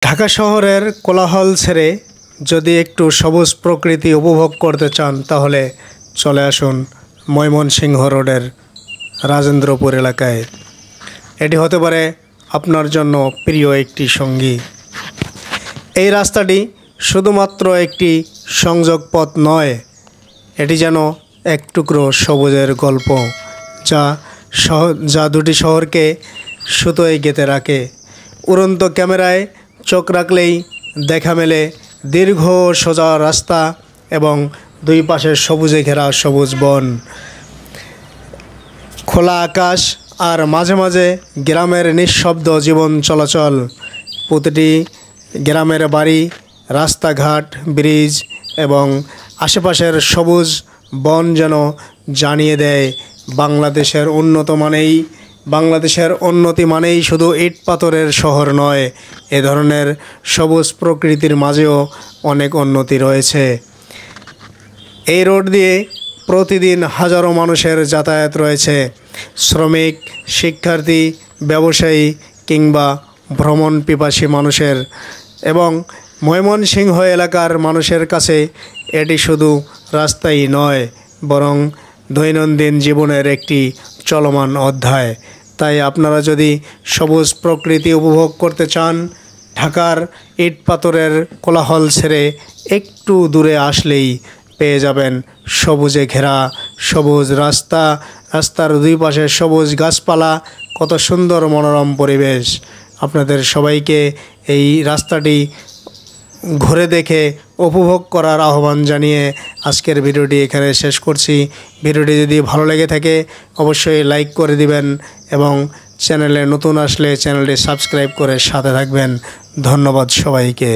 ঢাকা শহরের কোলাহল ছেড়ে যদি একটু সবুজ প্রকৃতি উপভোগ করতে চান তাহলে চলে আসুন ময়মনসিংহ রোডের রাজেন্দ্রপুর এলাকায়। এটি হতে পারে আপনার জন্য প্রিয় একটি সঙ্গী। এই রাস্তাটি শুধুমাত্র একটি সংযোগ পথ নয়, এটি যেন এক টুকরো সবুজের গল্প যা দুটি শহরকে সুতোয় গেঁথে রাখে। উড়ন্ত ক্যামেরায় চোখ রাখলেই দেখা মেলে দীর্ঘ সোজা রাস্তা এবং দুই পাশে সবুজে ঘেরা সবুজ বন, খোলা আকাশ আর মাঝে মাঝে গ্রামের নিঃশব্দ জীবন চলাচল। প্রতিটি গ্রামের বাড়ি, রাস্তাঘাট, ব্রিজ এবং আশেপাশের সবুজ বন যেন জানিয়ে দেয় বাংলাদেশের উন্নতি মানেই শুধু ইট পাথরের শহর নয়, এ ধরনের সবুজ প্রকৃতির মাঝেও অনেক উন্নতি রয়েছে। এই রোড দিয়ে প্রতিদিন হাজারো মানুষের যাতায়াত রয়েছে, শ্রমিক, শিক্ষার্থী, ব্যবসায়ী কিংবা ভ্রমণ পিপাসী মানুষের। এবং ময়মনসিংহ এলাকার মানুষের কাছে এটি শুধু রাস্তাই নয়, বরং দৈনন্দিন জীবনের একটি চলমান অধ্যায়। তাই আপনারা যদি সবুজ প্রকৃতি উপভোগ করতে চান, ঢাকার ইট পাথরের কোলাহল ছেড়ে একটু দূরে আসলেই পেয়ে যাবেন সবুজে ঘেরা সবুজ রাস্তার দুই পাশে সবুজ গাছপালা, কত সুন্দর মনোরম পরিবেশ। আপনাদের সবাইকে এই রাস্তাটি ঘুরে দেখে উপভোগ করার আহ্বান জানিয়ে আজকের ভিডিওটি এখানে শেষ করছি। ভিডিওটি যদি ভালো লেগে থাকে অবশ্যই লাইক করে দিবেন এবং চ্যানেলে নতুন আসলে চ্যানেলটি সাবস্ক্রাইব করে সাথে থাকবেন। ধন্যবাদ সবাইকে।